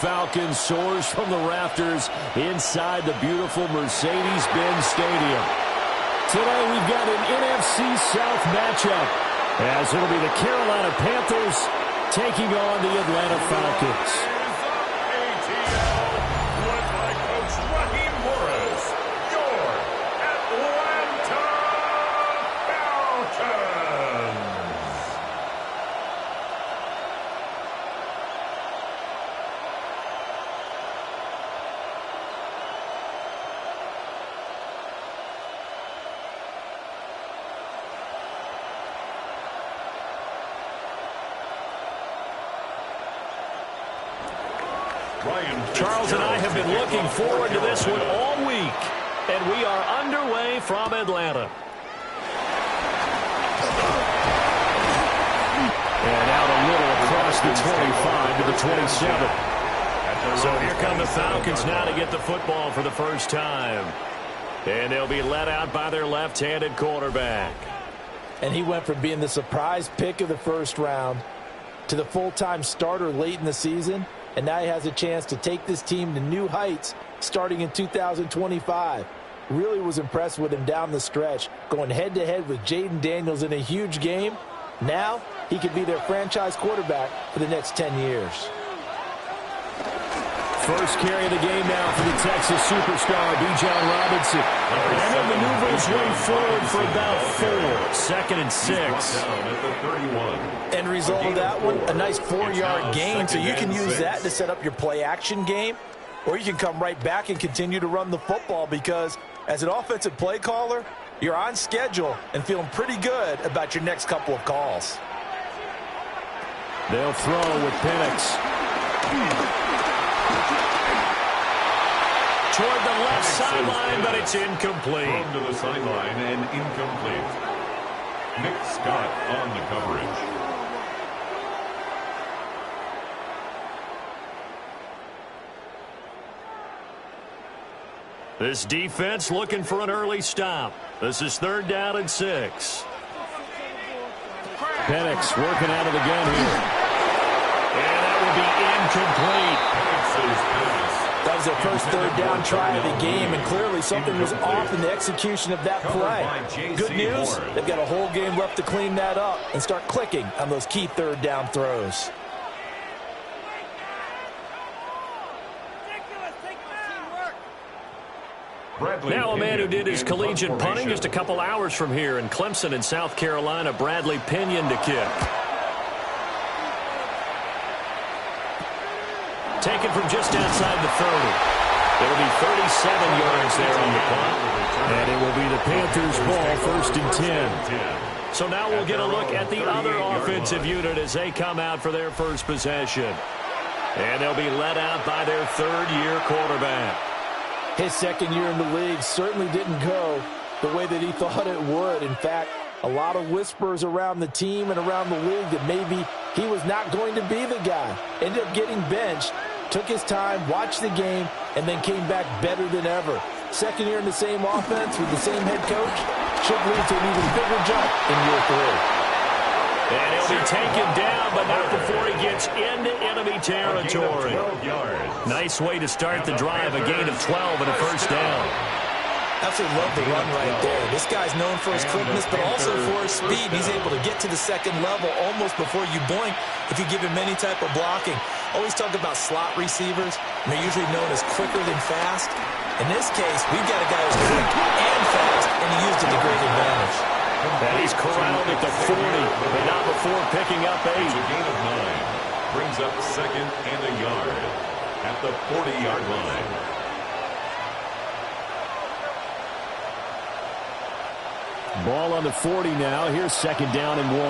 Falcons soars from the rafters inside the beautiful Mercedes-Benz Stadium. Today we've got an NFC South matchup, as it'll be the Carolina Panthers taking on the Atlanta Falcons. Charles and I have been looking forward to this one all week, and we are underway from Atlanta. And out a little across the 25 to the 27. So here come the Falcons now to get the football for the first time. And they'll be led out by their left-handed quarterback. And he went from being the surprise pick of the first round to the full-time starter late in the season. And now he has a chance to take this team to new heights starting in 2025. Really was impressed with him down the stretch, going head-to-head with Jaden Daniels in a huge game. Now he could be their franchise quarterback for the next 10 years. First carry of the game now for the Texas superstar, Bijan Robinson. And it maneuvers way forward for about 4. 2nd and 6. End result of that one, a nice 4-yard gain. So you can use that to set up your play-action game, or you can come right back and continue to run the football, because as an offensive play caller, you're on schedule and feeling pretty good about your next couple of calls. They'll throw with Penix. Toward the left sideline, but it's incomplete. Thrown to the sideline and incomplete. Nick Scott on the coverage. This defense looking for an early stop. This is 3rd down and 6. Penix working out of the gun here. And that will be incomplete. That was their first 3rd down try of the game, and clearly something was off in the execution of that play. Good news, they've got a whole game left to clean that up and start clicking on those key 3rd down throws. Now a man who did his collegiate punting just a couple hours from here in Clemson in South Carolina, Bradley Pinion to kick. Taken from just outside the 30. It'll be 37 yards there on the punt. And it will be the Panthers' ball, 1st and 10. So now we'll get a look at the other offensive unit as they come out for their first possession. And they'll be led out by their 3rd-year quarterback. His 2nd year in the league certainly didn't go the way that he thought it would. In fact, a lot of whispers around the team and around the league that maybe he was not going to be the guy. Ended up getting benched, took his time, watched the game, and then came back better than ever. 2nd year in the same offense with the same head coach should lead to an even bigger jump in year 3. And he'll be taken down, but not before he gets into enemy territory. Nice way to start the drive, a gain of 12 and a 1st down. Absolutely love the run right there. This guy's known for his quickness, but also for his speed. He's able to get to the 2nd level almost before you blink if you give him any type of blocking. Always talk about slot receivers, and they're usually known as quicker than fast. In this case, we've got a guy who's quick and fast, and he used it to great advantage. And he's corralled at the 40, but not before picking up 8. A gain of 9. Brings up 2nd and a yard at the 40-yard line. Ball on the 40 now. Here's 2nd down and 1.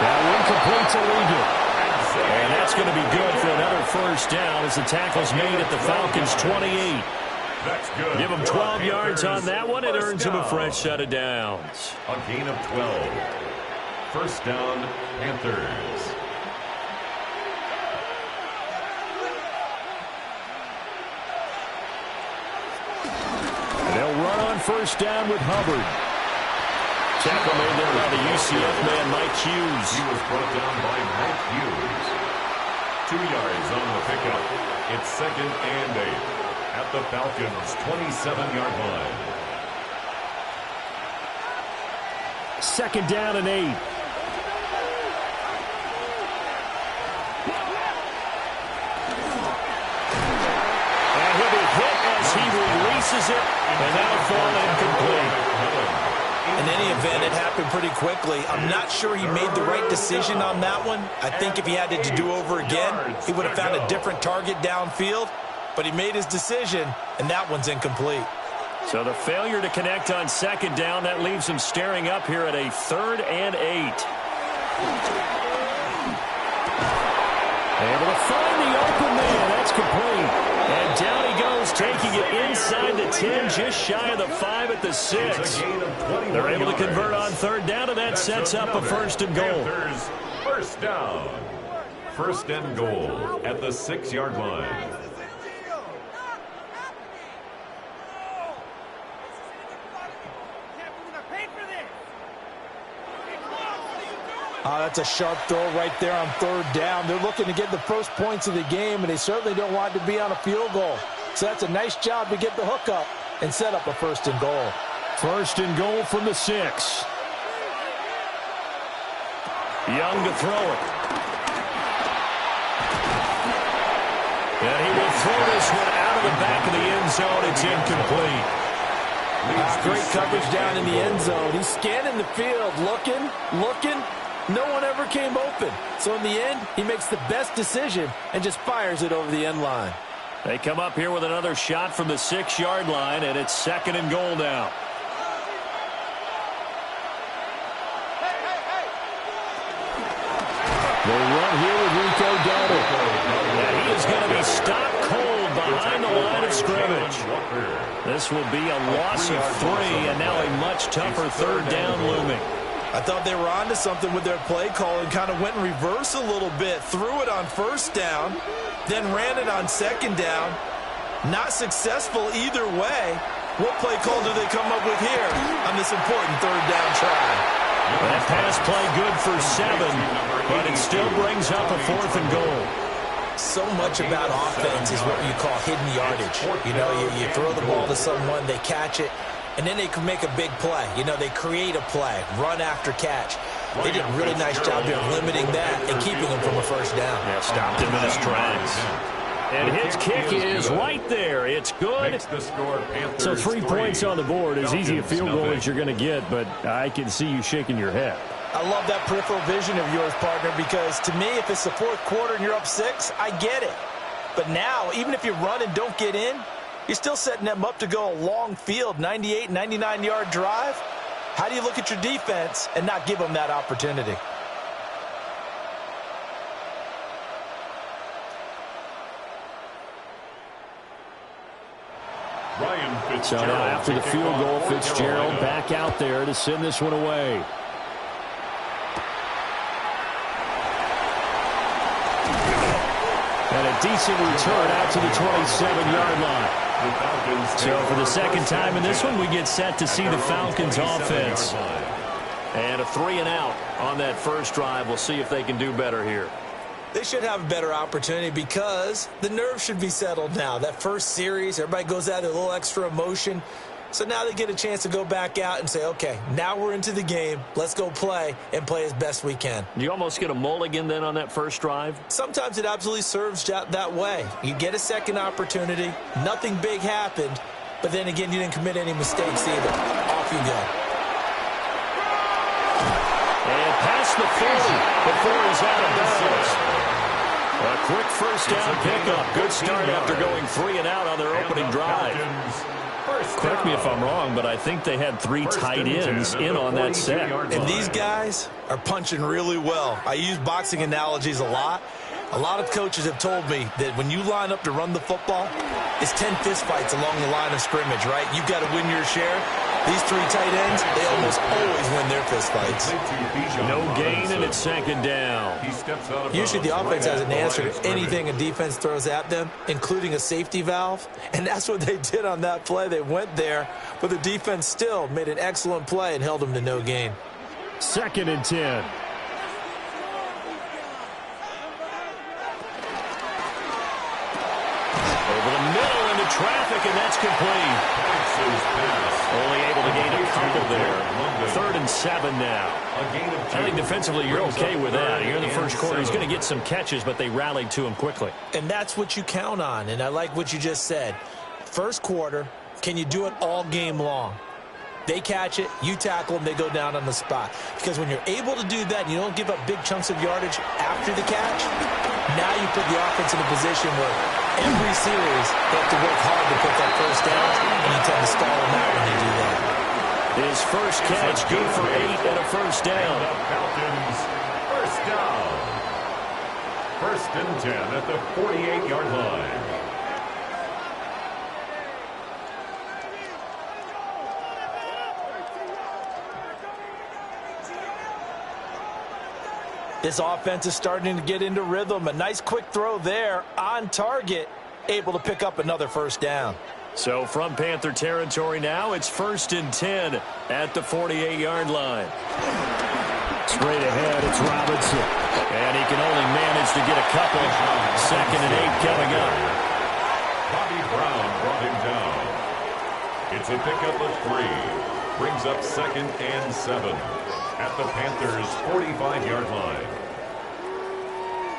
That one completes illegal. And that's going to be good for another 1st down as the tackle's made at the Falcons' 28. That's good. Give him 12 yards on that one. It earns him a fresh set of downs. A gain of 12. 1st down, Panthers. They'll run on 1st down with Hubbard. tackle made there by the UCF man, Mike Hughes. He was brought down by Mike Hughes. 2 yards on the pickup. It's 2nd and 8 at the Falcons' 27-yard line. 2nd down and 8. And he'll be hit as he releases it, and that'll fall incomplete. In any event, it happened pretty quickly. I'm not sure he made the right decision on that one. I think if he had it to do over again, he would have found a different target downfield. But he made his decision, and that one's incomplete. So the failure to connect on 2nd down, that leaves him staring up here at a 3rd and 8. Able to find the open man. That's complete. And down he goes, taking it inside the 10, just shy of the 5 at the 6. They're able to convert on 3rd down, and that sets up a 1st and goal. Panthers, 1st down. 1st and goal at the 6-yard line. That's a sharp throw right there on 3rd down. They're looking to get the first points of the game, and they certainly don't want it to be on a field goal. So that's a nice job to get the hook up and set up a 1st and goal. 1st and goal from the 6. Young to throw it. And he will throw this one out of the back of the end zone. It's incomplete. Great coverage down in the end zone. He's scanning the field, looking. No one ever came open. So in the end, he makes the best decision and just fires it over the end line. They come up here with another shot from the 6-yard line, and it's 2nd and goal now. They run here with Rico Dowdle. And he is going to be stopped cold behind the line of scrimmage. This will be a loss of 3, and now a much tougher 3rd down looming. I thought they were onto something with their play call and kind of went in reverse a little bit. Threw it on 1st down, then ran it on 2nd down. Not successful either way. What play call do they come up with here on this important 3rd down try? That pass play good for 7, but it still brings up a 4th and goal. So much about offense is what you call hidden yardage. You know, you throw the ball to someone, they catch it, and then they can make a big play. You know, they create a play, run after catch. They did a really nice job there limiting that and keeping him from a 1st down. Yeah, stopped him in his tracks. And his kick is right there. It's good. So 3 points on the board, as easy a field goal as you're going to get, but I can see you shaking your head. I love that peripheral vision of yours, partner, because to me, if it's the 4th quarter and you're up 6, I get it. But now, even if you run and don't get in, you're still setting them up to go a long field, 98, 99-yard drive. How do you look at your defense and not give them that opportunity? So now after the field goal, Fitzgerald back out there to send this one away. And a decent return out to the 27-yard line. So for the 2nd time in this one, we get set to see the Falcons offense. And a 3 and out on that first drive. We'll see if they can do better here. They should have a better opportunity because the nerves should be settled now. That first series, everybody goes out with a little extra emotion. So now they get a chance to go back out and say, okay, now we're into the game. Let's go play and play as best we can. Do you almost get a mulligan then on that first drive? Sometimes it absolutely serves that way. You get a second opportunity. Nothing big happened. But then again, you didn't commit any mistakes either. Off you go. And past the 40 before he's out of bounds. A quick first down pickup. Good start after going 3 and out on their opening drive. Correct me if I'm wrong, but I think they had 3 tight ends in on that set. And these guys are punching really well. I use boxing analogies a lot. A lot of coaches have told me that when you line up to run the football, it's 10 fistfights along the line of scrimmage, right? You've got to win your share. These three tight ends, they almost always win their fist fights. No gain, and it's second down. Usually the offense has an answer to anything a defense throws at them, including a safety valve, and that's what they did on that play. They went there, but the defense still made an excellent play and held them to no gain. Second and 10. Over the middle into traffic, and that's complete. Only able to gain a couple there. 3rd and 7 now. I think defensively you're okay with that. Here in the first quarter, he's going to get some catches, but they rallied to him quickly. And that's what you count on, and I like what you just said. First quarter, can you do it all game long? They catch it, you tackle them, they go down on the spot. Because when you're able to do that and you don't give up big chunks of yardage after the catch, now you put the offense in a position where every series they have to work hard to pick up first downs, and you tend to stall them out when they do that. His first catch, good for 8 and a first down. Falcons, first down. 1st and 10 at the 48-yard line. This offense is starting to get into rhythm. A nice quick throw there on target, able to pick up another first down. So from Panther territory now, it's 1st and 10 at the 48-yard line. Straight ahead, it's Robinson. And he can only manage to get a couple. 2nd and 8 coming up. Bobby Brown brought him down. It's a pickup of 3. Brings up 2nd and 7 at the Panthers' 45-yard line.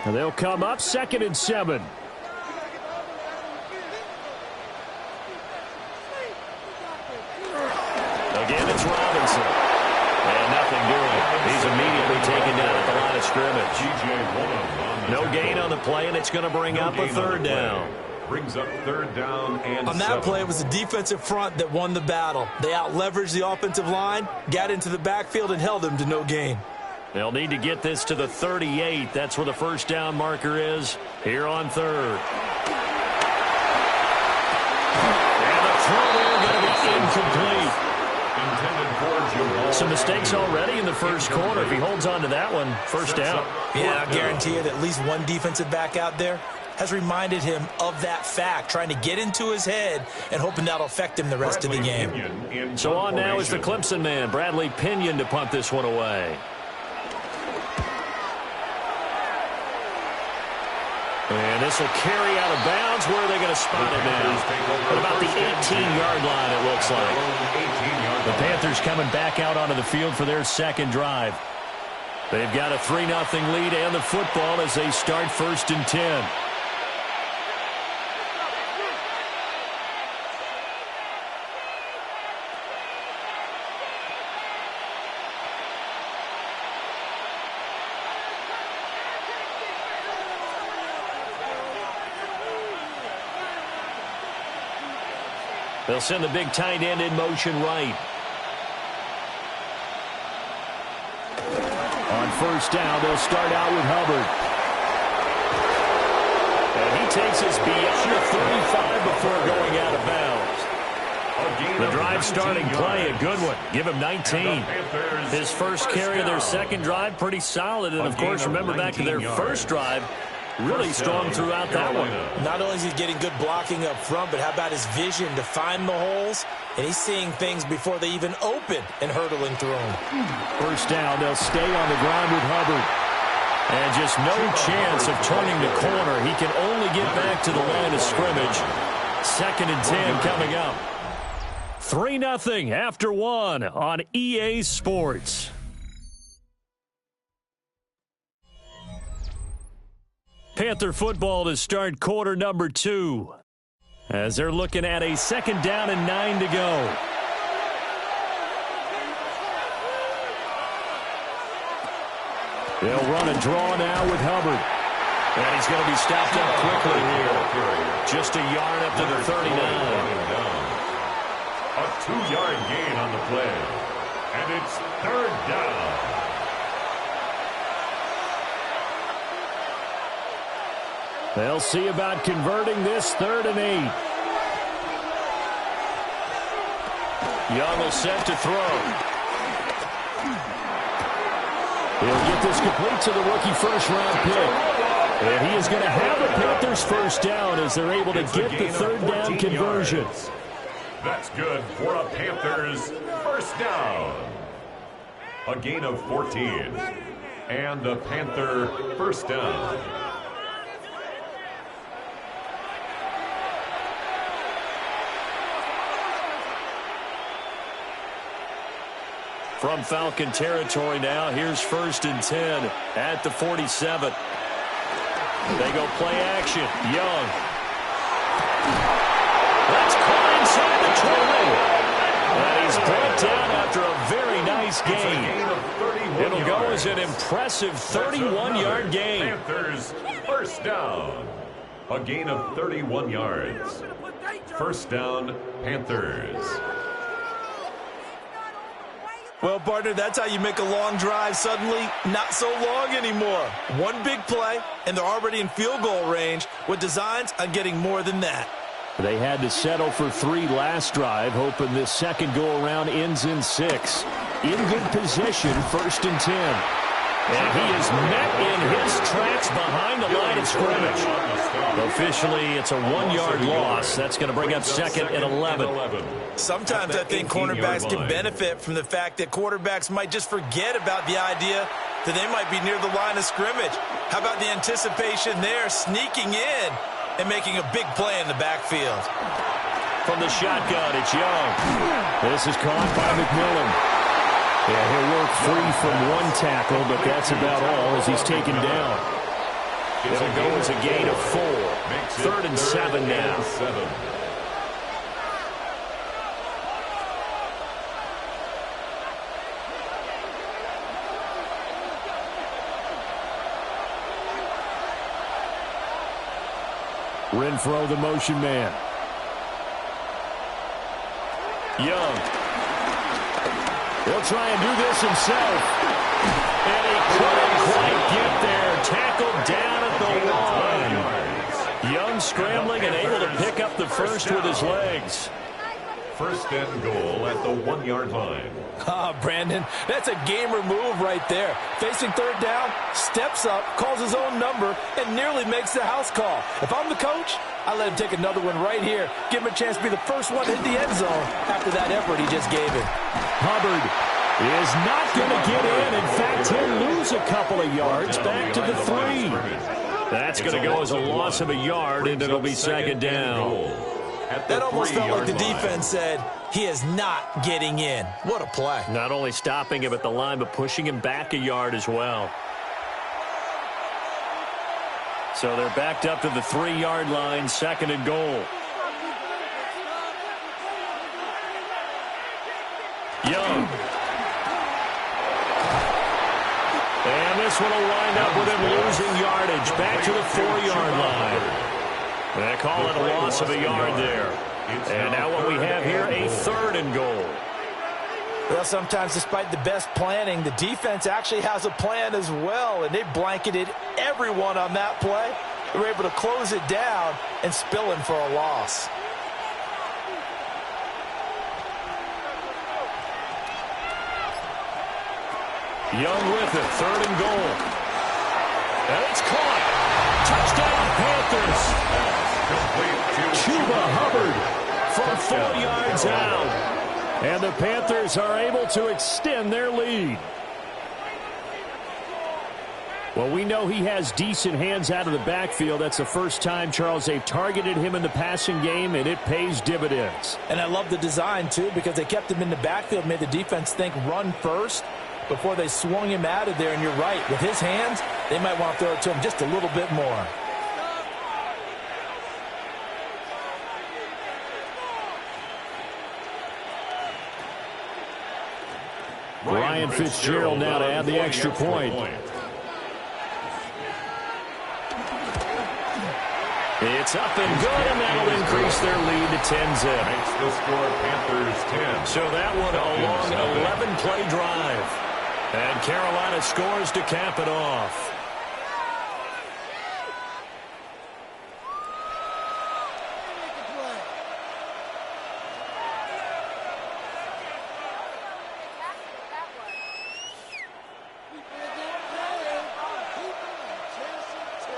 And they'll come up 2nd and 7. Again, it's Robinson. And nothing doing. He's immediately taken down at the line of scrimmage. No gain on the play, and it's going to bring up a 3rd down. Brings up 3rd down and on that 7. play, it was the defensive front that won the battle. They out-leveraged the offensive line, got into the backfield, and held them to no gain. They'll need to get this to the 38. That's where the first down marker is here on 3rd. And the throw there going to be incomplete. Some mistakes already in the first quarter. If he holds on to that one, first down. Yeah, I guarantee you that at least one defensive back out there has reminded him of that fact, trying to get into his head and hoping that'll affect him the rest of the game. So on now is the Clemson man, Bradley Pinion, to punt this one away. And this will carry out of bounds. Where are they going to spot it now? At about the 18-yard line, it looks like. The Panthers coming back out onto the field for their second drive. They've got a 3-0 lead and the football as they start 1st and 10. They'll send the big tight end in motion right. On first down, they'll start out with Hubbard. And he takes us beyond the 35 before going out of bounds. The drive starting play, a good one. Give him 19. His first carry of their second drive, pretty solid. And, of course, remember back to their first drive, really strong throughout that one. Not only is he getting good blocking up front, but how about his vision to find the holes? And he's seeing things before they even open and hurtling through them. First down, they'll stay on the ground with Hubbard. And just no chance of turning the corner. He can only get back to the line of scrimmage. 2nd and 10 coming up. 3-0 after 1 on EA Sports. Panther football to start quarter number 2. As they're looking at a 2nd down and 9 to go. They'll run a draw now with Hubbard. And he's going to be stopped up quickly here. Just a yard up to the 39. A 2-yard gain on the play. And it's 3rd down. They'll see about converting this 3rd and 8. Young will set to throw. He'll get this complete to the rookie first-round pick. And he is going to have the Panthers first down as they're able to get the third down conversion. That's good for a Panthers first down. A gain of 14. And a Panther first down. From Falcon territory now, here's 1st and 10 at the 47. They go play action. Young. That's caught inside the 20. And he's brought down after a very nice gain. It'll go as an impressive 31-yard gain. Panthers first down. A gain of 31 yards. First down, Panthers. Well, partner, that's how you make a long drive suddenly not so long anymore. One big play, and they're already in field goal range with designs on getting more than that. They had to settle for 3 last drive, hoping this second go-around ends in 6. In good position, 1st and 10. And he is met in his tracks behind the line of scrimmage. Officially, it's a 1-yard loss. That's going to bring up 2nd and 11. Sometimes I think cornerbacks can benefit from the fact that quarterbacks might just forget about the idea that they might be near the line of scrimmage. How about the anticipation there, sneaking in and making a big play in the backfield? From the shotgun, it's Young. This is caught by McMillan. Yeah, he'll work free from one tackle, but that's about all as he's taken down. It'll go as a gain of 4. 3rd and 7 now. Renfro, the motion man. Young. He'll try and do this himself. And he couldn't quite get there. Tackled down at the line. Young scrambling and able to pick up the first with his legs. First and goal at the 1-yard line. Brandon, that's a gamer move right there. Facing 3rd down, steps up, calls his own number, and nearly makes the house call. If I'm the coach, I let him take another one right here. Give him a chance to be the first one to hit the end zone after that effort he just gave it. Hubbard is not going to get in. In fact, he'll lose a couple of yards back to the 3. That's going to go as a loss of a yard, and it'll be 2nd down. That almost felt like the defense said, he is not getting in. What a play. Not only stopping him at the line, but pushing him back a yard as well. So they're backed up to the 3-yard line, 2nd and goal. Young. And this one will wind up with him losing yardage. Back to the 4-yard line. They call it a loss of a yard there. And now what we have here, a 3rd and goal. Well, sometimes despite the best planning, the defense actually has a plan as well, and they blanketed everyone on that play. They were able to close it down and spill in for a loss. Young with it, 3rd and goal. And it's caught. Touchdown, Panthers. Chuba Hubbard from 4 yards out. And the Panthers are able to extend their lead. Well, we know he has decent hands out of the backfield. That's the first time, Charles, they've targeted him in the passing game, and it pays dividends. And I love the design, too, because they kept him in the backfield, made the defense think run first before they swung him out of there. And you're right, with his hands, they might want to throw it to him just a little bit more. Ryan Fitzgerald now to add the extra point. It's up and good, and that'll increase their lead to 10-zip. Makes the score Panthers 10. So that one a long 11-play drive. And Carolina scores to cap it off.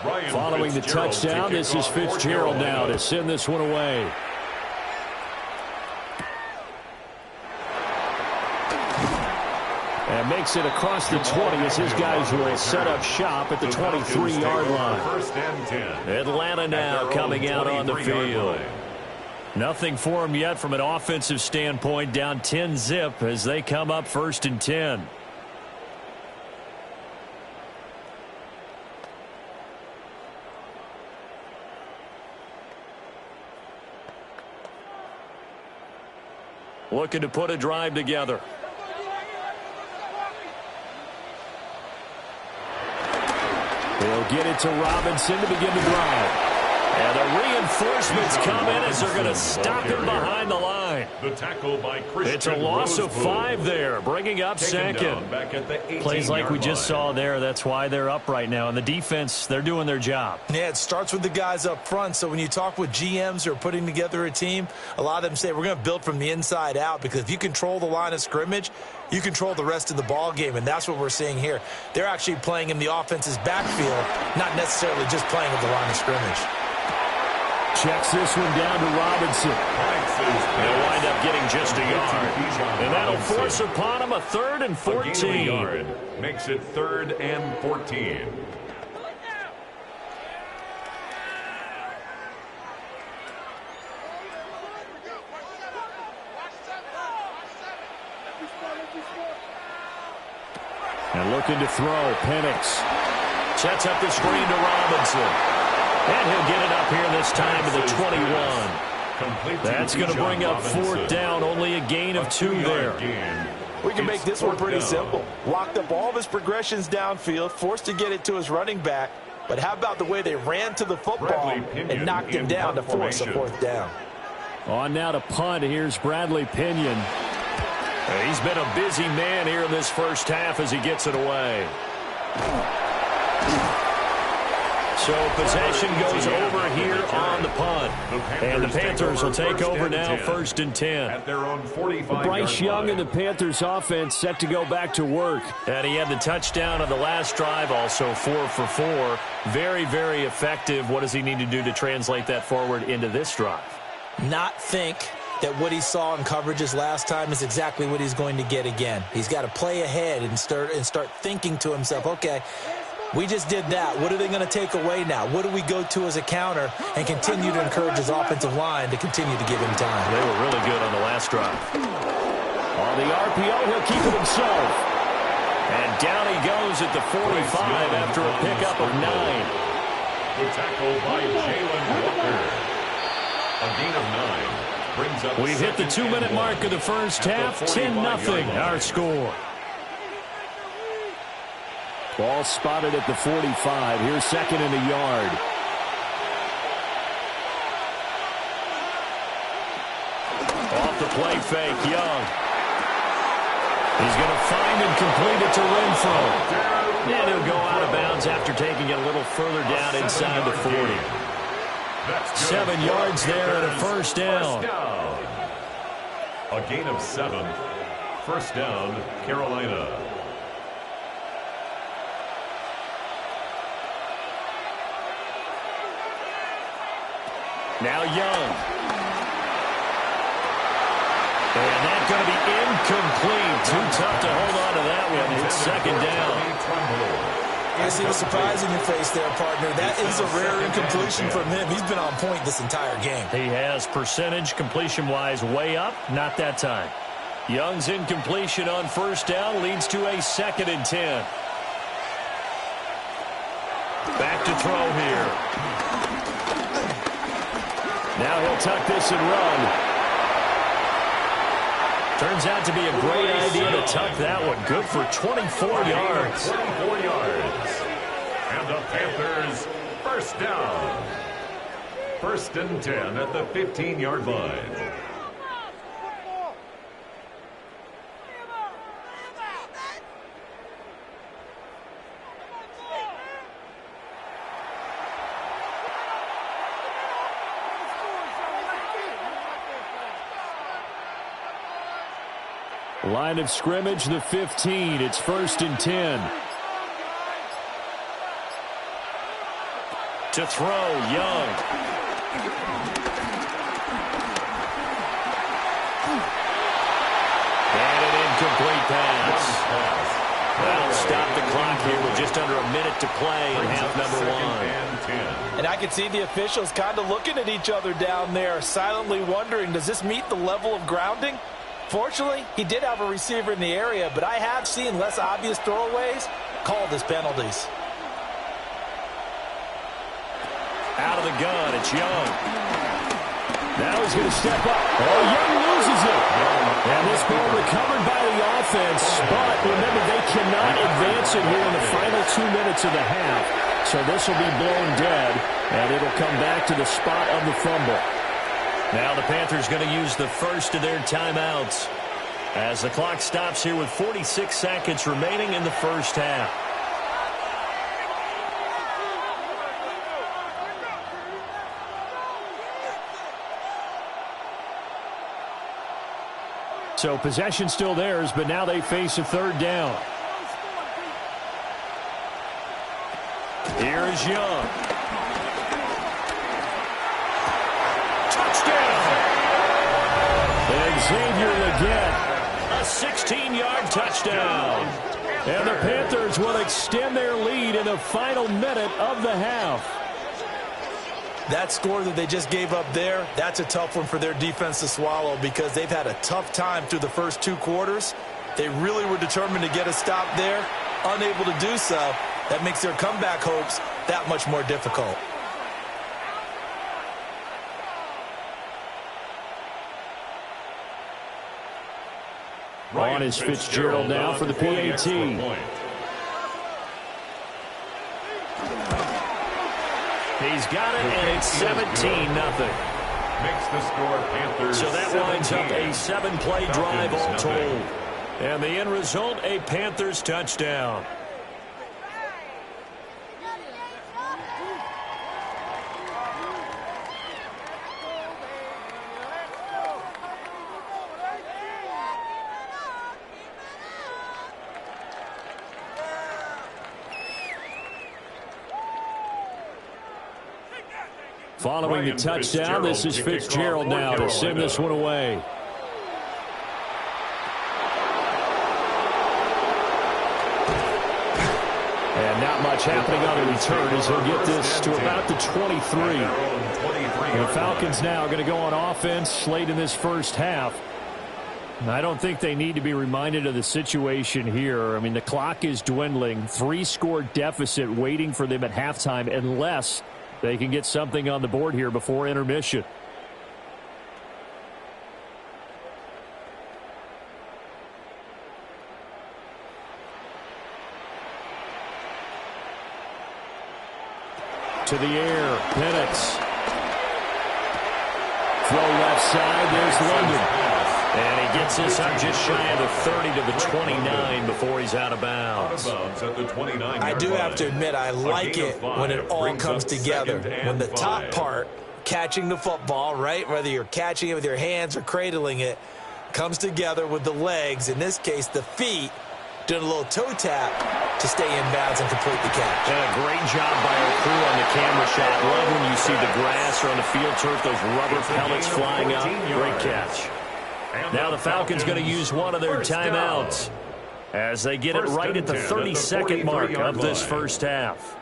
Following the touchdown, this is Fitzgerald now to send this one away. And makes it across the 20 as his guys will set up shop at the 23-yard line. First and 10. Atlanta now coming out on the field. Nothing for them yet from an offensive standpoint. Down 10-zip as they come up first and 10. Looking to put a drive together. He'll get it to Robinson to begin the drive. And the reinforcements come in as they're going to stop him behind the line. The tackle by Christian It's a loss of 5 there, bringing up second. Plays like we just saw there. That's why they're up right now. And the defense, they're doing their job. Yeah, it starts with the guys up front. So when you talk with GMs who are putting together a team, a lot of them say we're going to build from the inside out, because if you control the line of scrimmage, you control the rest of the ball game, and that's what we're seeing here. They're actually playing in the offense's backfield, not necessarily just playing at the line of scrimmage. Checks this one down to Robinson. They'll wind up getting just a yard. And that'll force upon him a 3rd and 14. Yard makes it 3rd and 14. And looking to throw, Penix. Sets up the screen to Robinson. And he'll get it up here this time to the 21. That's going to bring up 4th down. Only a gain of 2 there. We can make this one pretty simple. Locked up all of his progressions downfield, forced to get it to his running back. But how about the way they ran to the football and knocked him down to force a 4th down? On now to punt. Here's Bradley Pinion. He's been a busy man here in this first half as he gets it away. So possession goes over here on the punt. And the Panthers will take over now 1st and 10. At their own 45-yard Bryce Young line. and the Panthers offense set to go back to work. And he had the touchdown on the last drive, also 4 for 4. Very, very effective. What does he need to do to translate that forward into this drive? Not think that what he saw in coverages last time is exactly what he's going to get again. He's got to play ahead and start thinking to himself, okay, we just did that. What are they going to take away now? What do we go to as a counter, and continue to encourage his offensive line to continue to give him time? They were really good on the last drive. On the RPO, he'll keep it himself. And down he goes at the 45 after a pickup of 9. The tackle by Jalen Walker. A gain of 9 brings up. We've hit the 2-minute mark of the first half. 10-0 our score. Ball spotted at the 45. Here's 2nd and a yard. Off the play fake, Young. He's going to find and complete it to Renfro. And he'll go out of bounds after taking it a little further down inside the 40. 7 yards there and a 1st down. A gain of 7. 1st down, Carolina. Now Young. And that's going to be incomplete. Too tough to hold on to that one. It's 2nd down. I see the surprise in your face there, partner. That is a rare incompletion from him. He's been on point this entire game. He has percentage completion-wise way up. Not that time. Young's incompletion on 1st down leads to a 2nd and 10. Back to throw here. Now he'll tuck this and run. Turns out to be a great idea to tuck that one. Good for 24 yards. 24 yards. And the Panthers, 1st down. 1st and 10 at the 15-yard line. Line of scrimmage, the 15. It's 1st and 10. To throw, Young. And an incomplete pass. That'll stop the clock here with just under a minute to play in half number 1. And I can see the officials kind of looking at each other down there, silently wondering, does this meet the level of grounding? Fortunately, he did have a receiver in the area, but I have seen less obvious throwaways called as penalties. Out of the gun, it's Young. Now he's going to step up. Oh, Young loses it. And this ball recovered by the offense, but remember, they cannot advance it here in the final 2 minutes of the half. So this will be blown dead, and it'll come back to the spot of the fumble. Now the Panthers going to use the first of their timeouts as the clock stops here with 46 seconds remaining in the first half. So possession still theirs, but now they face a third down. Here is Young. Touchdown! Xavier Legette. A 16-yard touchdown. And the Panthers will extend their lead in the final minute of the half. That score that they just gave up there, that's a tough one for their defense to swallow because they've had a tough time through the first 2 quarters. They really were determined to get a stop there, unable to do so. That makes their comeback hopes that much more difficult. On is Fitzgerald now for the PAT. He's got it, and it's 17-0. Makes the score Panthers. So that winds up a 7-play drive all told. And the end result, a Panthers touchdown. Following the touchdown, this is Fitzgerald now to send this one away. And not much happening on the return as he'll get this to about the 23. The Falcons now going to go on offense late in this first half. I don't think they need to be reminded of the situation here. I mean, the clock is dwindling. 3-score deficit waiting for them at halftime unless they can get something on the board here before intermission. To the air, Penix. Throw left side, there's London. And he gets this up just shy of the 30 to the 29 before he's out of bounds. I do have to admit, I like it when it all comes together. When the top part, catching the football, right, whether you're catching it with your hands or cradling it, comes together with the legs, in this case the feet, doing a little toe tap to stay in bounds and complete the catch. And a great job by our crew on the camera shot. Love when you see the grass or on the field turf, those rubber pellets flying up. Great catch. Now the Falcons going to use one of their timeouts as they get it right at the 32nd mark of this first half.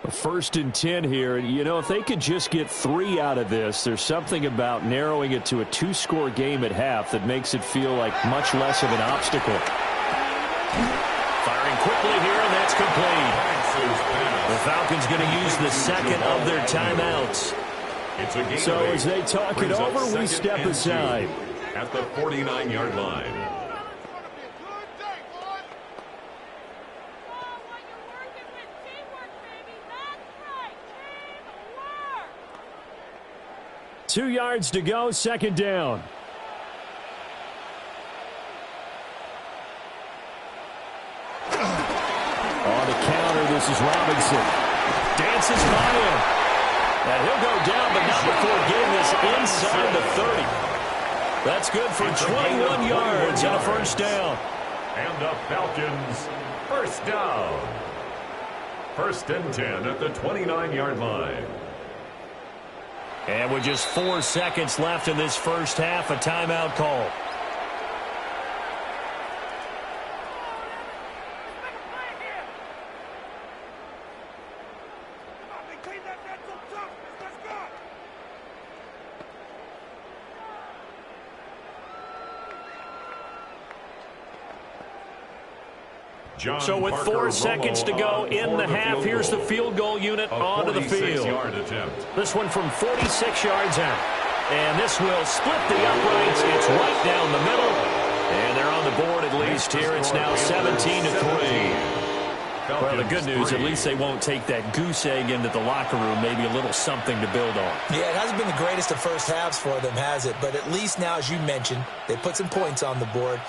First and 10 here. You know, if they could just get 3 out of this, there's something about narrowing it to a 2-score game at half that makes it feel like much less of an obstacle. Firing quickly here, and that's complete. The Falcons going to use the second of their timeouts. So as they talk it over, we step aside. At the 49-yard line. Two yards to go, second down. On the counter, this is Robinson. Dances by him. And he'll go down, but not before getting this inside the 30. That's good for 21 yards and a first down. And the Falcons, first down. 1st and 10 at the 29-yard line. And with just 4 seconds left in this first half, a timeout call. So with 4 seconds to go in the half, here's the field goal unit onto the field. This one from 46 yards out. And this will split the uprights. It's right down the middle. And they're on the board at least here. It's now 17-3. Well, the good news, at least they won't take that goose egg into the locker room. Maybe a little something to build on. Yeah, it hasn't been the greatest of first halves for them, has it? But at least now, as you mentioned, they put some points on the board.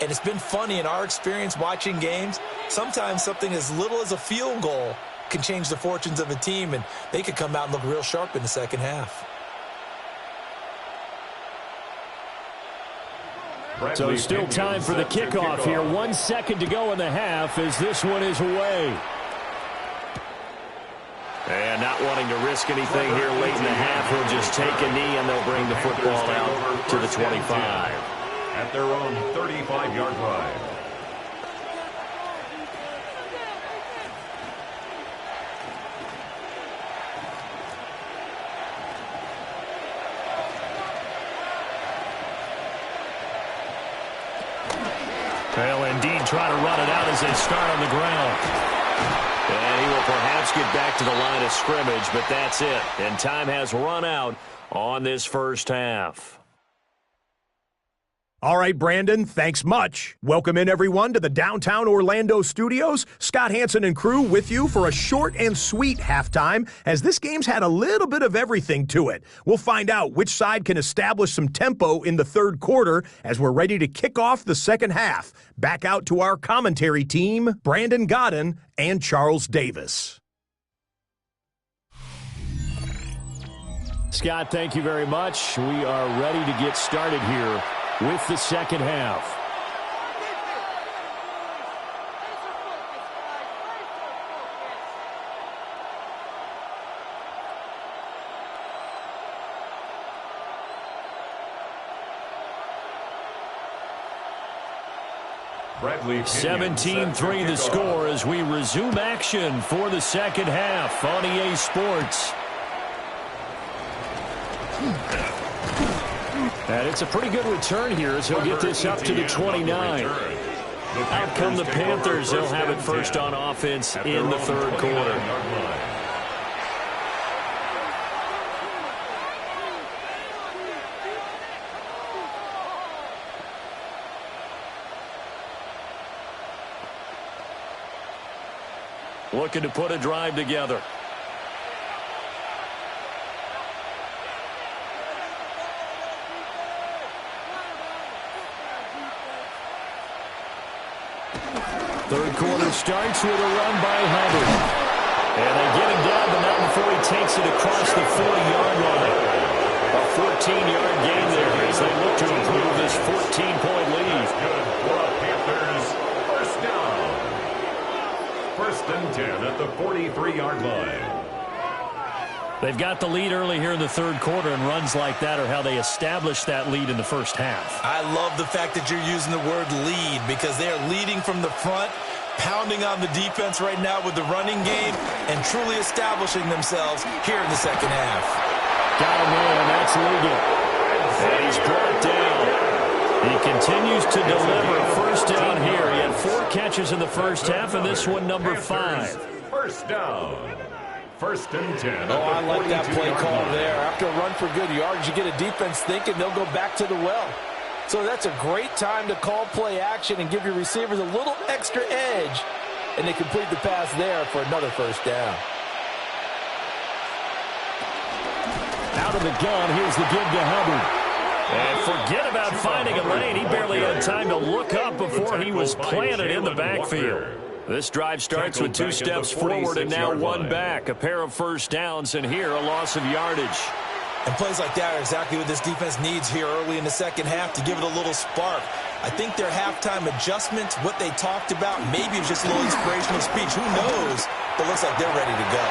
And it's been funny in our experience watching games. Sometimes something as little as a field goal can change the fortunes of a team, and they could come out and look real sharp in the second half. So still time for the kickoff here. 1 second to go in the half as this one is away. And not wanting to risk anything here late in the half, he'll just take a knee and they'll bring the football out to the 25. At their own 35-yard line. Well, indeed, try to run it out as they start on the ground. And he will perhaps get back to the line of scrimmage, but that's it. And time has run out on this first half. All right, Brandon, thanks much. Welcome in, everyone, to the downtown Orlando studios. Scott Hansen and crew with you for a short and sweet halftime, as this game's had a little bit of everything to it. We'll find out which side can establish some tempo in the third quarter as we're ready to kick off the second half. Back out to our commentary team, Brandon Godden and Charles Davis. Scott, thank you very much. We are ready to get started here with the second half. Bradley 17-3 the score as we resume action for the second half on EA Sports. And it's a pretty good return here as he'll get this up to the 29. Out come the Panthers. They'll have it first on offense in the third quarter. Looking to put a drive together. Third quarter starts with a run by Hubbard. And they get him down, but not before he takes it across the 40-yard line. A 14-yard gain there as they look to improve this 14-point lead. Good for the Panthers. First down. 1st and 10 at the 43-yard line. They've got the lead early here in the third quarter, and runs like that are how they establish that lead in the first half. I love the fact that you're using the word lead because they're leading from the front, pounding on the defense right now with the running game, and truly establishing themselves here in the second half. Got him in, and that's legal. And he's brought down. He continues to deliver. First down here. He had 4 catches in the first half, and this one number 5. First down. 1st and 10. Oh, I like that play call there. After a run for good yards, you get a defense thinking they'll go back to the well. So that's a great time to call play action and give your receivers a little extra edge. And they complete the pass there for another first down. Out of the gun, here's the give to Hubbard. And forget about finding a lane. He barely had time to look up before he was planted in the backfield. This drive starts with 2 steps forward and now 1 back. A pair of first downs, and here a loss of yardage. And plays like that are exactly what this defense needs here early in the second half to give it a little spark. I think their halftime adjustments, what they talked about, maybe it's just a little inspirational speech. Who knows? But looks like they're ready to go.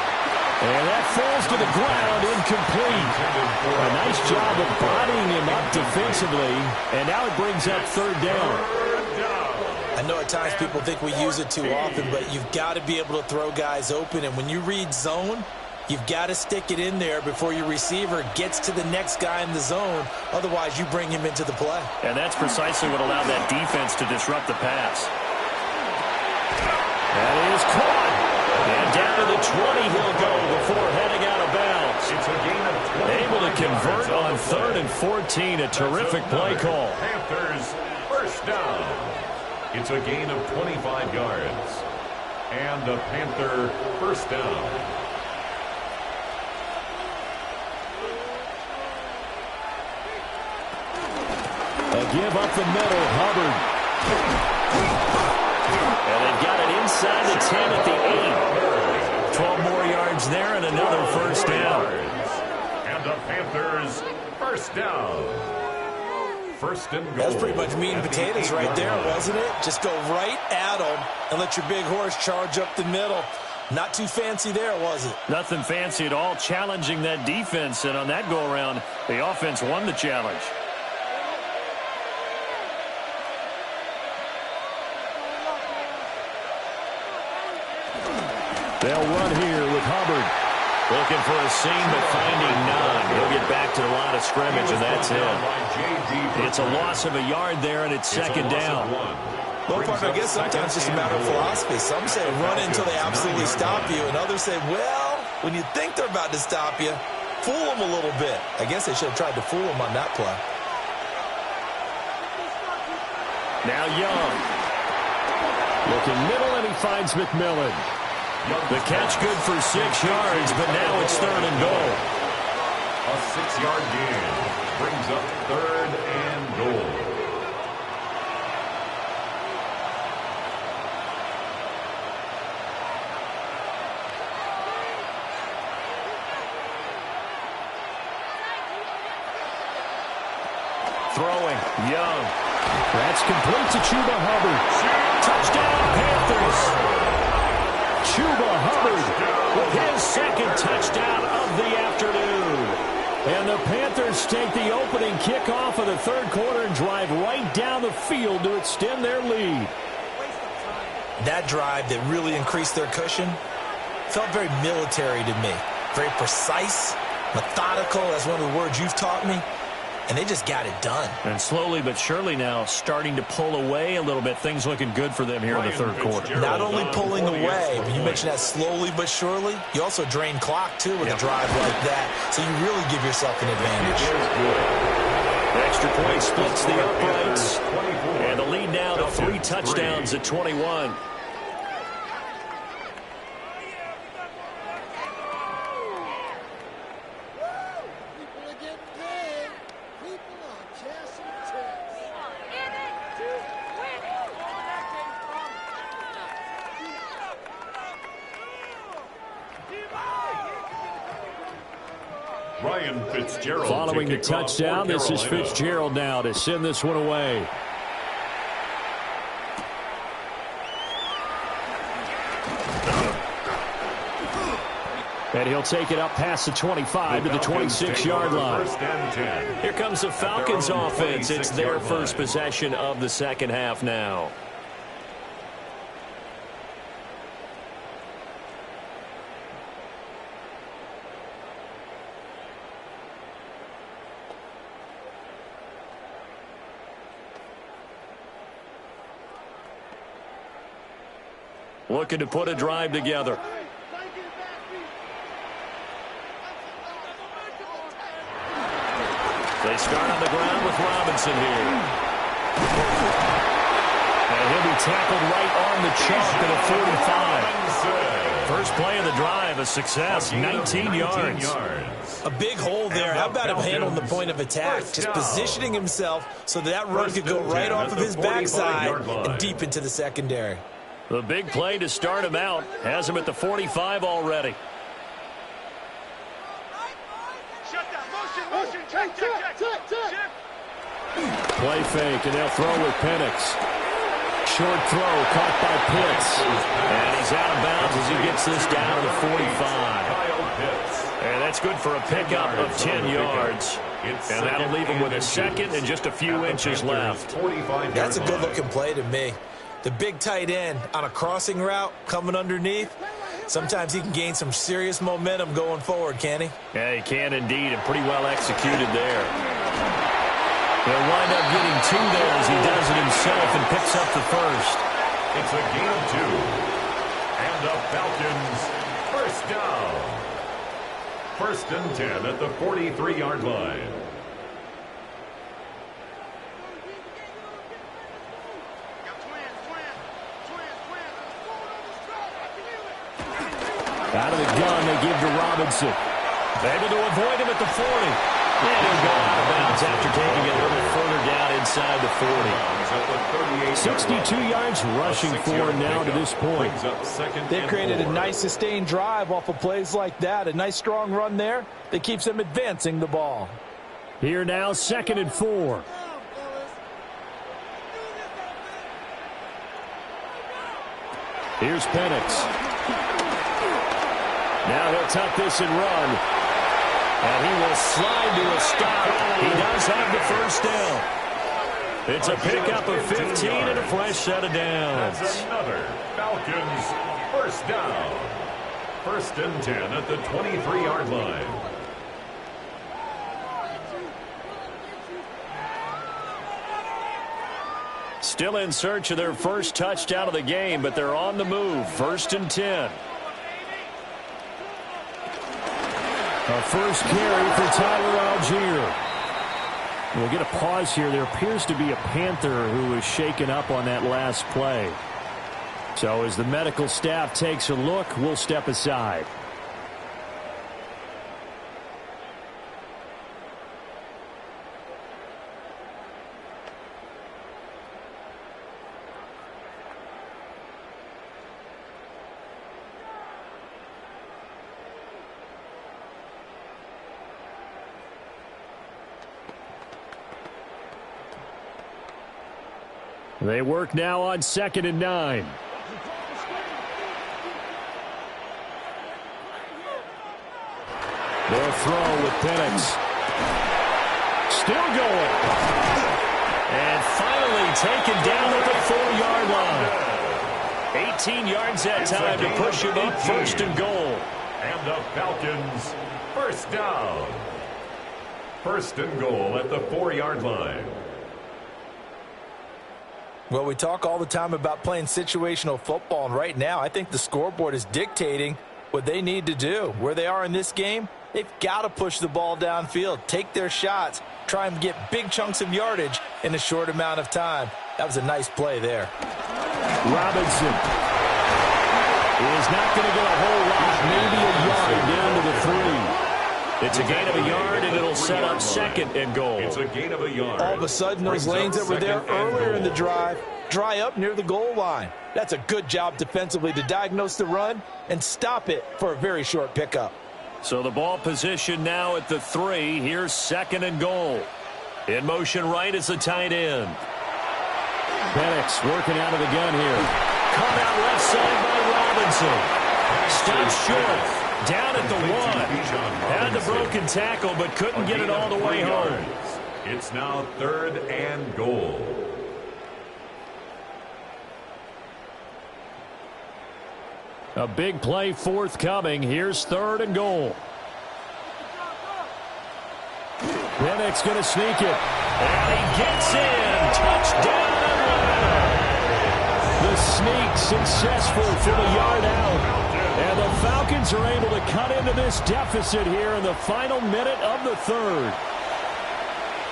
And that falls to the ground, incomplete. A nice job of bodying him up defensively. And now it brings up third down. I know at times people think we use it too often, but you've got to be able to throw guys open. And when you read zone, you've got to stick it in there before your receiver gets to the next guy in the zone. Otherwise, you bring him into the play. And that's precisely what allowed that defense to disrupt the pass. That is caught. And down to the 20 he'll go before heading out of bounds. It's a gain of 20. Able to convert on 3rd and 14. A terrific play call. Panthers first down. It's a gain of 25 yards. And the Panther first down. A give up the middle, Hubbard. And they've got it inside the 10 at the 8. 12 more yards there and another first down. And the Panthers first down. First and goal. That was pretty much meat and potatoes right there, wasn't it? Just go right at them and let your big horse charge up the middle. Not too fancy there, was it? Nothing fancy at all, challenging that defense. And on that go-around, the offense won the challenge. They'll run here with Hubbard. Looking for a seam, but finding none. He'll get back to the line of scrimmage, and that's it. It's a loss of a yard there, and it's second down. Well, partner, I guess sometimes it's just a matter of philosophy. Some say run until they absolutely stop you, and others say, well, when you think they're about to stop you, fool them a little bit. I guess they should have tried to fool them on that play. Now Young. Looking middle, and he finds McMillan. The catch good for 6 yards, but now it's 3rd and goal. A 6-yard gain brings up 3rd and goal. Throwing, Young. That's complete to Chuba Hubbard. Touchdown, Panthers. Chuba Hubbard with his second touchdown of the afternoon. And the Panthers take the opening kickoff of the 3rd quarter and drive right down the field to extend their lead. That drive that really increased their cushion felt very military to me. Very precise, methodical. That's one of the words you've taught me. And they just got it done. And slowly but surely now starting to pull away a little bit. Things looking good for them here in the 3rd quarter. Not only pulling away, but you mentioned that slowly but surely. You also drain clock, too, with a drive like that. So you really give yourself an advantage. The extra point splits the uprights. And the lead now to 3 touchdowns at 21. Following the touchdown, this is Fitzgerald now to send this one away. And he'll take it up past the 25 to the 26-yard line. Here comes the Falcons offense. It's their first possession of the second half now. Looking to put a drive together. They start on the ground with Robinson here. And he'll be tackled right on the chalk at a 45. First play of the drive, a success, 19 yards. A big hole there. How about him handling the point of attack? Just positioning himself so that run could go right off of his backside and deep into the secondary. The big play to start him out has him at the 45 already. Shut down. Motion. Check. Play fake, and they'll throw with Penix. Short throw, caught by Pitts. And he's out of bounds as he gets this down to the 45. And that's good for a pickup of 10 yards. And that'll leave him with a second and just a few inches left. That's a good-looking play to me. The big tight end on a crossing route coming underneath. Sometimes he can gain some serious momentum going forward, can he? Yeah, he can indeed, and pretty well executed there. He'll wind up getting 2 there as he does it himself and picks up the first. It's a gain of 2. And the Falcons first down. 1st and 10 at the 43-yard line. Out of the gun, they give to Robinson. Able to avoid him at the 40. And he'll go out of bounds after taking it a little further down inside the 40. 62 yards rushing for him now to this point. They've created a nice sustained drive off of plays like that. A nice strong run there that keeps them advancing the ball. Here now, 2nd and 4. Here's Penix. Now he'll tuck this and run. And he will slide to a stop. He does have the first down. It's a pickup of 15 and a fresh set of downs. That's another Falcons first down. 1st and 10 at the 23-yard line. Still in search of their first touchdown of the game, but they're on the move. 1st and 10. A first carry for Tyler Algier. We'll get a pause here. There appears to be a Panther who was shaken up on that last play. So as the medical staff takes a look, we'll step aside. They work now on 2nd and 9. They'll throw with Penix. Still going. And finally taken down at the 4-yard line. 18 yards that time to push him up 1st and goal. And the Falcons first down. 1st and goal at the 4-yard line. Well, we talk all the time about playing situational football, and right now I think the scoreboard is dictating what they need to do. Where they are in this game, they've got to push the ball downfield, take their shots, try and get big chunks of yardage in a short amount of time. That was a nice play there. Robinson is not going to get a whole lot, maybe a yard down to the 3. It's a gain of a yard, and it'll set up 2nd and goal. It's a gain of a yard. All of a sudden, those lanes that were there earlier in the drive dry up near the goal line. That's a good job defensively to diagnose the run and stop it for a very short pickup. So the ball position now at the 3. Here's 2nd and goal. In motion right is the tight end. Penix working out of the gun here. Caught out left side by Robinson. Stopped short. Down at the 1. Had the broken tackle, but couldn't get it all the way home. It's now 3rd and goal. A big play forthcoming. Here's 3rd and goal. Penix going to sneak it. And he gets in. Touchdown Atlanta. The sneak successful for the yard out. And the Falcons are able to cut into this deficit here in the final minute of the 3rd.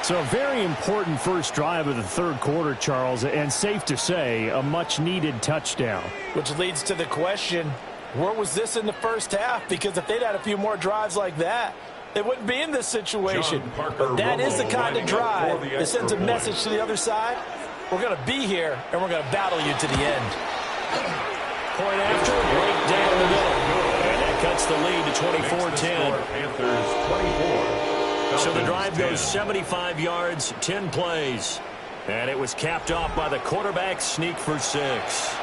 So a very important first drive of the 3rd quarter, Charles, and safe to say, a much-needed touchdown. Which leads to the question, where was this in the first half? Because if they'd had a few more drives like that, they wouldn't be in this situation. But that is the kind of drive that sends a message to the other side. We're going to be here, and we're going to battle you to the end. Point after, right down the middle. And that cuts the lead to 24-10. Panthers 24. So the drive goes 75 yards, 10 plays. And it was capped off by the quarterback sneak for 6.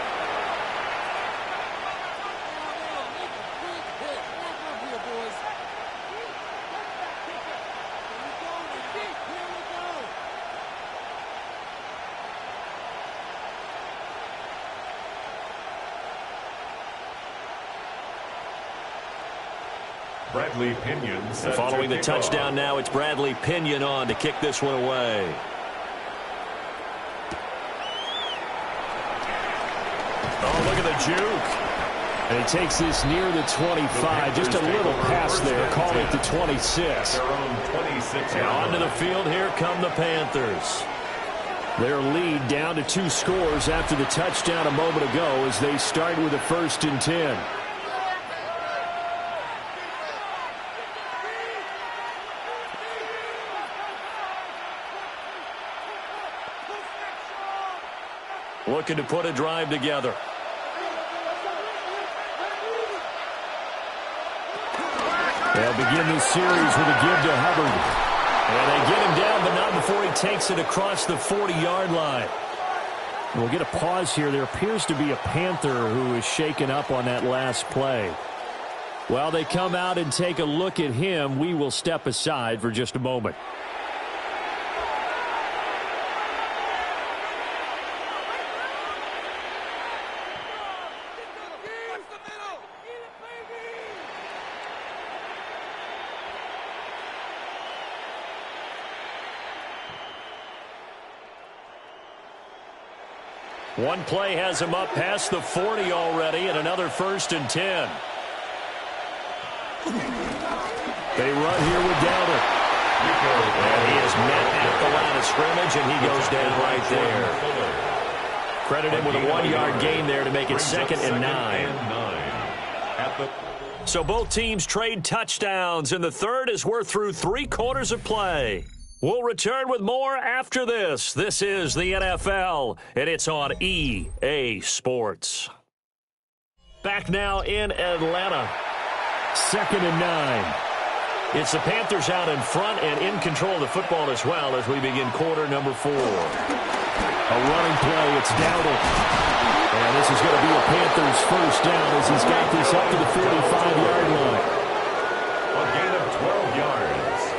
Bradley Pinion set Following the to touchdown now, it's Bradley Pinion on to kick this one away. Oh, look at the juke. And he takes this near the 25. Just a little pass there. Call it the 26. Their own 26. And onto the field, here come the Panthers. Their lead down to 2 scores after the touchdown a moment ago as they start with a 1st and 10. Looking to put a drive together. They'll begin this series with a give to Hubbard. And they get him down, but not before he takes it across the 40-yard line. We'll get a pause here. There appears to be a Panther who is shaken up on that last play. While they come out and take a look at him, we will step aside for just a moment. One play has him up past the 40 already, and another 1st and 10. They run here with Dowdle. And he is met at the line of scrimmage, and he goes down right there. Credit him with a 1-yard gain there to make it 2nd and 9. So both teams trade touchdowns, and the third as we're through 3 quarters of play. We'll return with more after this. This is the NFL, and it's on EA Sports. Back now in Atlanta. 2nd and 9. It's the Panthers out in front and in control of the football as well as we begin quarter number 4. A running play. It's Dowdle. And this is going to be a Panthers 1st down as he's got this up to the 45-yard line. A gain of 12 yards.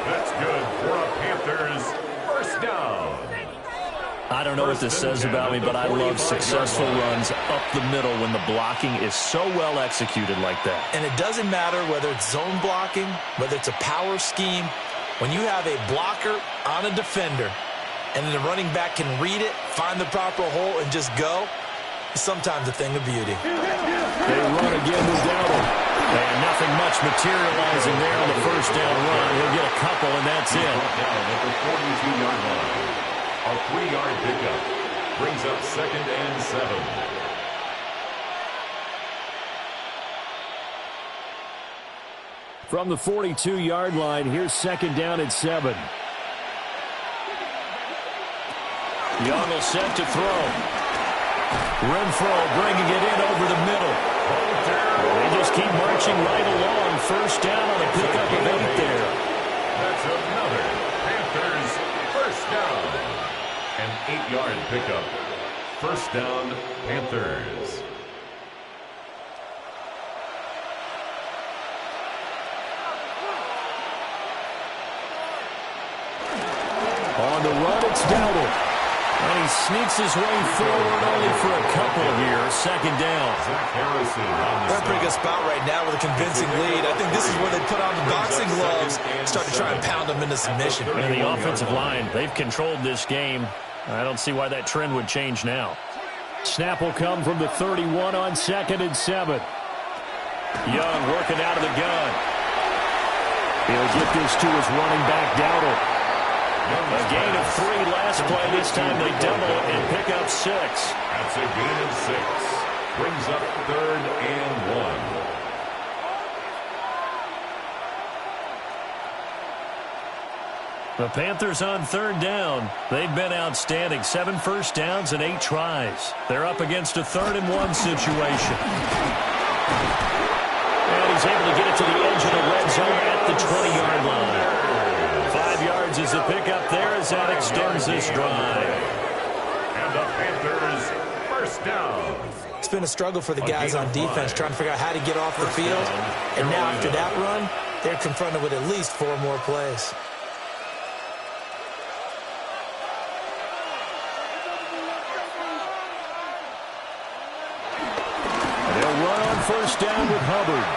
That's good for a Panthers 1st down. I don't know what this says about me, but I love successful runs up the middle when the blocking is so well executed like that. And it doesn't matter whether it's zone blocking, whether it's a power scheme. When you have a blocker on a defender and the running back can read it, find the proper hole, and just go, it's sometimes a thing of beauty. They run again with Dowdle. And nothing much materializing there on the 1st down run. He'll get a couple, and that's it. Down at the 42-yard line. A 3-yard pickup brings up 2nd and 7. From the 42-yard line, here's 2nd down and 7. Young will set to throw. Renfro bringing it in over the middle. They just keep marching right along. 1st down on a pickup of 8 there. That's another Panthers 1st down. An 8-yard pickup. 1st down, Panthers. On the run, it's Dowdle. And he sneaks his way forward only for a couple here. 2nd down. Zach Harrison on the They're in a pretty good spot right now with a convincing lead. I think this is where they put on the boxing gloves and start to try and pound them into submission. And the offensive line, they've controlled this game. I don't see why that trend would change now. Snap will come from the 31 on 2nd and 7. Young working out of the gun. He'll get this to his running back, Dowdle. A gain of 3 last play. This time they double it and pick up 6. That's a gain of 6. Brings up 3rd and 1. The Panthers on 3rd down. They've been outstanding. 7 1st downs and 8 tries. They're up against a 3rd and 1 situation. And he's able to get it to the edge of the red zone at the 20-yard line. 5 yards is the pickup there as as that extends this drive. And the Panthers first down. It's been a struggle for the guys on defense trying to figure out how to get off the field. And now after that run, they're confronted with at least 4 more plays. They'll run on first down with Hubbard.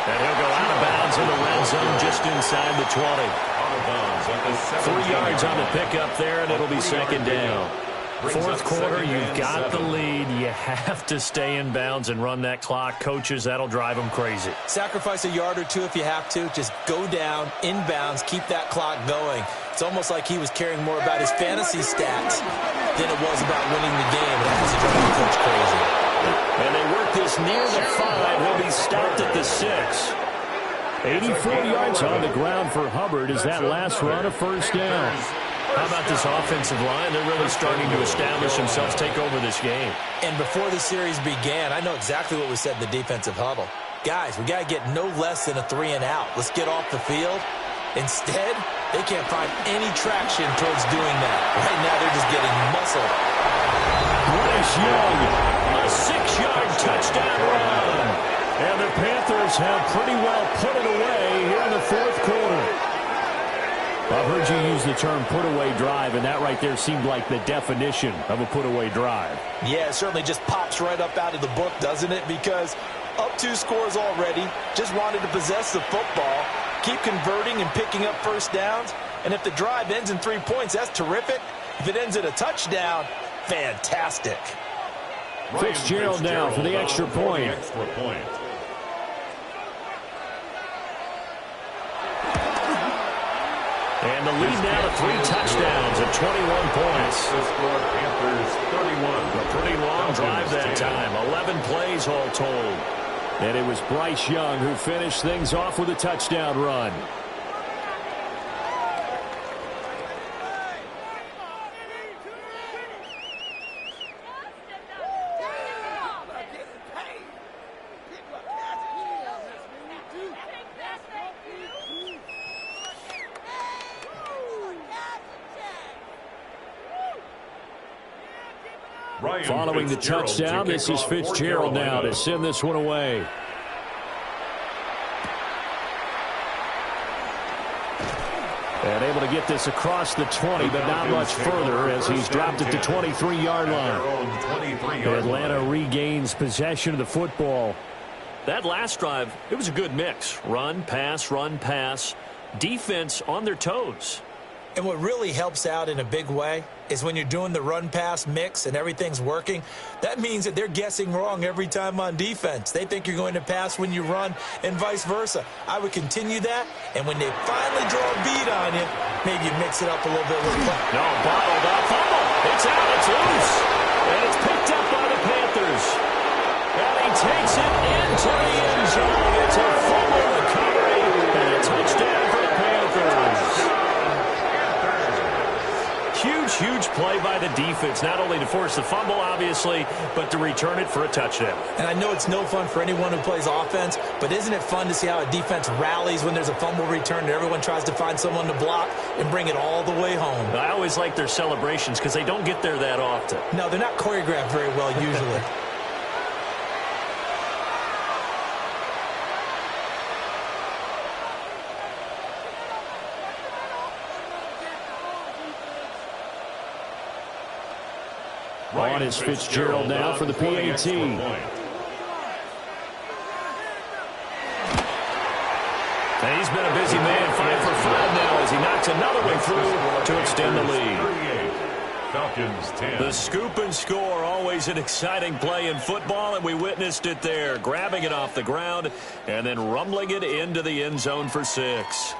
And he'll go out of bounds in the red zone just inside the 20. Out of bounds at the 3 yards on the pickup there, and it'll be second down. Fourth quarter, you've got the lead. You have to stay in bounds and run that clock. Coaches, that'll drive them crazy. Sacrifice a yard or two if you have to. Just go down, inbounds, keep that clock going. It's almost like he was caring more about his fantasy stats than it was about winning the game. That has to drive the coach crazy. And they work this near the 5. He'll be stopped at the 6. 84 yards on the ground for Hubbard as that last run a first down. How about this offensive line? They're really starting to establish themselves, take over this game. And before the series began, I know exactly what we said in the defensive huddle. Guys, we got to get no less than a 3 and out. Let's get off the field. Instead, they can't find any traction towards doing that. Right now, they're just getting muscled. Bryce Young, a 6-yard touchdown run. And the Panthers have pretty well put it away here in the fourth quarter. I've heard you use the term put-away drive, and that right there seemed like the definition of a put-away drive. Yeah, it certainly just pops right up out of the book, doesn't it? Because up 2 scores already, just wanted to possess the football, keep converting and picking up first downs. And if the drive ends in 3 points, that's terrific. If it ends in a touchdown, fantastic. Fitzgerald now for the extra point. And the lead now to 3 touchdowns at 21 points. The score, Panthers 31. A pretty long drive that time. 11 plays all told. And it was Bryce Young who finished things off with a touchdown run. Following the touchdown, this is Fitzgerald now to send this one away. And able to get this across the 20, but not much further as he's dropped it to 23-yard line. Atlanta regains possession of the football. That last drive, it was a good mix. Run, pass, defense on their toes. And what really helps out in a big way is when you're doing the run-pass mix and everything's working, that means that they're guessing wrong every time on defense. They think you're going to pass when you run and vice versa. I would continue that, and when they finally draw a beat on you, maybe you mix it up a little bit with play. No, bottled up, fumble. It's out, it's loose. And it's picked up by the Panthers. And he takes it into the end zone. It's a fumble recovery and a touchdown for the Panthers. Huge play by the defense, not only to force the fumble, obviously, but to return it for a touchdown. And I know it's no fun for anyone who plays offense, but isn't it fun to see how a defense rallies when there's a fumble return and everyone tries to find someone to block and bring it all the way home? I always like their celebrations because they don't get there that often. No, they're not choreographed very well usually. On is Fitzgerald now for the PAT. And he's been a busy man, 5 for 5 now as he knocks another one through to extend the lead. Falcons 10. The scoop and score, always an exciting play in football, and we witnessed it there, grabbing it off the ground and then rumbling it into the end zone for 6.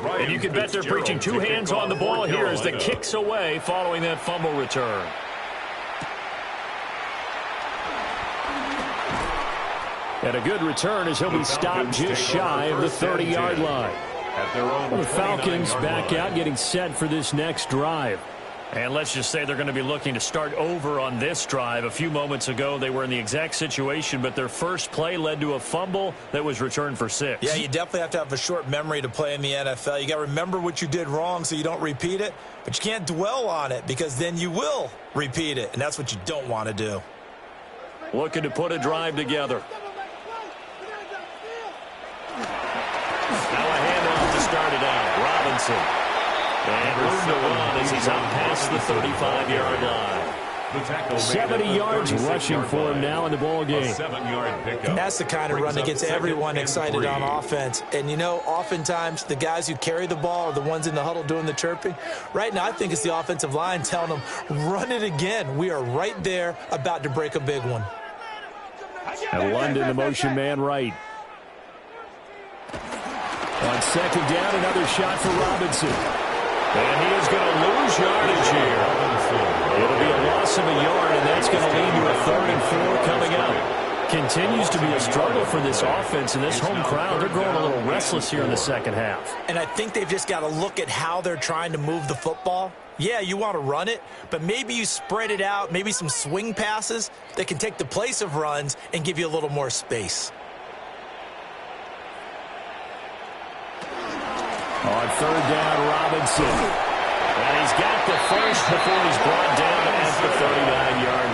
And you can bet they're preaching 2 hands on the ball here as the kick's away following that fumble return. And a good return as he'll be stopped just shy of the 30-yard line. The Falcons back out getting set for this next drive. And let's just say they're going to be looking to start over on this drive. A few moments ago, they were in the exact situation, but their first play led to a fumble that was returned for 6. Yeah, you definitely have to have a short memory to play in the NFL. You got to remember what you did wrong so you don't repeat it, but you can't dwell on it because then you will repeat it, and that's what you don't want to do. Looking to put a drive together. Now a handoff to start it out. Robinson. And room to run as he's out past the 35-yard line. 70 yards rushing for him now in the ball game. 7-yard pickup. That's the kind of run that gets everyone excited on offense. And, you know, oftentimes the guys who carry the ball are the ones in the huddle doing the chirping. Right now, I think it's the offensive line telling them, run it again. We are right there about to break a big one. And London, the motion man right. On second down, another shot for Robinson. And he is going to lose yardage here. It'll be a loss of a yard, and that's going to lead to a 3rd and 4 coming up. Continues to be a struggle for this offense and this home crowd. They're growing a little restless here in the second half. And I think they've just got to look at how they're trying to move the football. Yeah, you want to run it, but maybe you spread it out, maybe some swing passes that can take the place of runs and give you a little more space. On third down, Robinson. And he's got the first before he's brought down at the 39-yard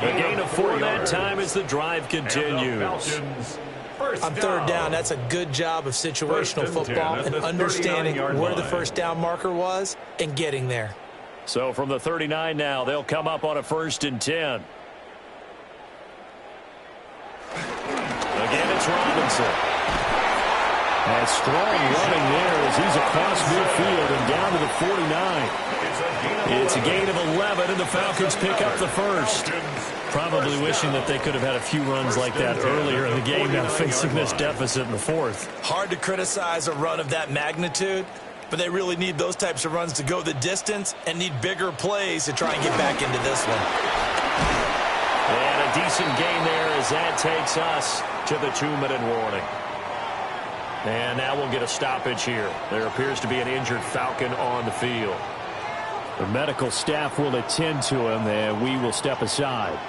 line. A gain of 4 that time as the drive continues. On third down, that's a good job of situational football and understanding where the first down marker was and getting there. So from the 39 now, they'll come up on a 1st and 10. Again, it's Robinson. And strong running there as he's across midfield and down to the 49. It's a gain of 11, and the Falcons pick up the first. Probably wishing that they could have had a few runs like that earlier in the game, now facing this deficit in the 4th. Hard to criticize a run of that magnitude, but they really need those types of runs to go the distance and need bigger plays to try and get back into this one. And a decent gain there as that takes us to the 2-minute warning. And now we'll get a stoppage here. There appears to be an injured Falcon on the field. The medical staff will attend to him, and we will step aside.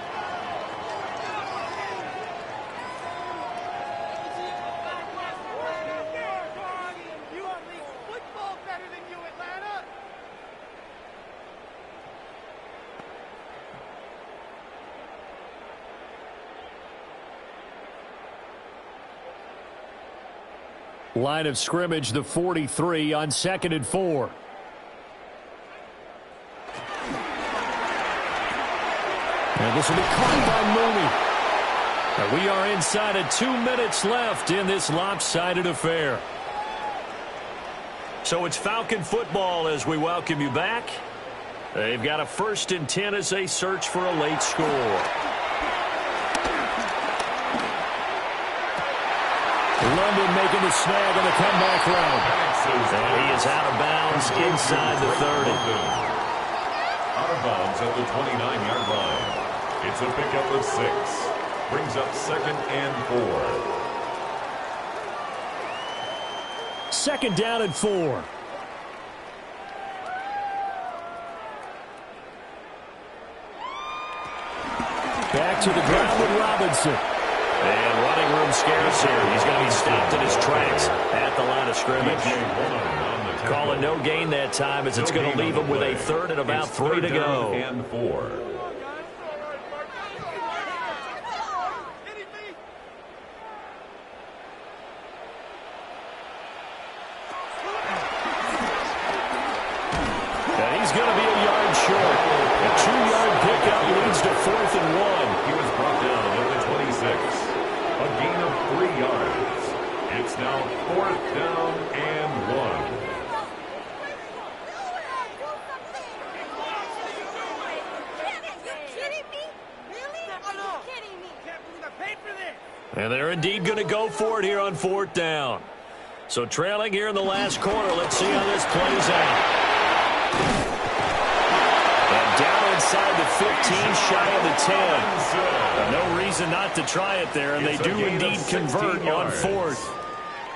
Line of scrimmage, the 43 on 2nd and 4. And this will be caught by Mooney. And we are inside of 2 minutes left in this lopsided affair. So it's Falcon football as we welcome you back. They've got a 1st and 10 as they search for a late score. London making the snag on the comeback round. And he is out of bounds inside the 30. Out of bounds at the 29-yard line. It's a pickup of 6. Brings up 2nd and 4. 2nd down and 4. Back to the ground with Robinson. And running room scarce here. He's going to be stopped in his tracks at the line of scrimmage. Calling no gain that time as it's going to leave him with a 3rd and about 3 to go. And 4. And he's going to be a yard short. A 2-yard pickup leads to 4th and 1. He was brought down at the 26. A gain of 3 yards. It's now 4th down and 1. And they're indeed going to go for it here on 4th down. So trailing here in the last quarter. Let's see how this plays out. And down inside the 15, shy of the 10. No reason not to try it there, and they do indeed convert on 4th.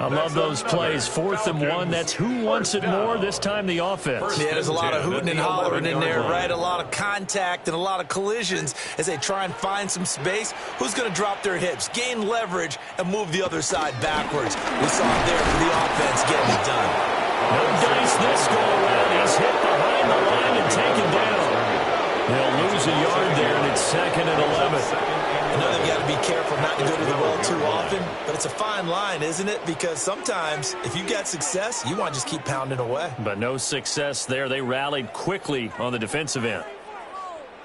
I love those plays. 4th and 1. That's who wants it more. This time the offense. Yeah, there's a lot of hooting and hollering in there, right? A lot of contact and a lot of collisions as they try and find some space. Who's going to drop their hips, gain leverage, and move the other side backwards? We saw it there for the offense getting it done. No dice this go around. He's hit behind the line and taken down. They'll lose a yard there, and it's 2nd and 11. I know they've got to be careful not to go to the well too often, but it's a fine line, isn't it? Because sometimes, if you got success, you want to just keep pounding away. But no success there. They rallied quickly on the defensive end.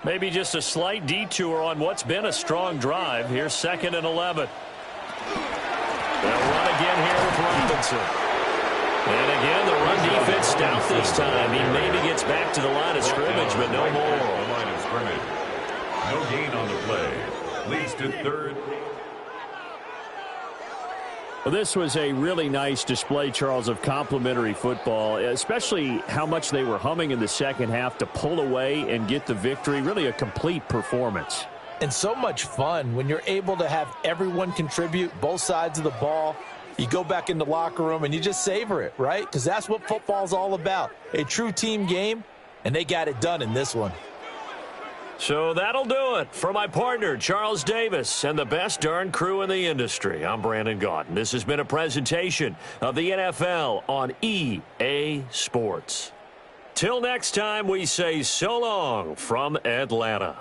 Maybe just a slight detour on what's been a strong drive. Here's 2nd and 11. They'll run again here with Robinson. And again, the run defense stout this time. He maybe gets back to the line of scrimmage, but no more. The line of scrimmage. No gain on the play. Leads to 3rd. Well, this was a really nice display, Charles, of complimentary football, especially how much they were humming in the second half to pull away and get the victory. Really a complete performance. And so much fun when you're able to have everyone contribute, both sides of the ball. You go back in the locker room and you just savor it, right? Because that's what football's all about. A true team game, and they got it done in this one. So that'll do it for my partner, Charles Davis, and the best darn crew in the industry. I'm Brandon Gaudin. This has been a presentation of the NFL on EA Sports. Till next time, we say so long from Atlanta.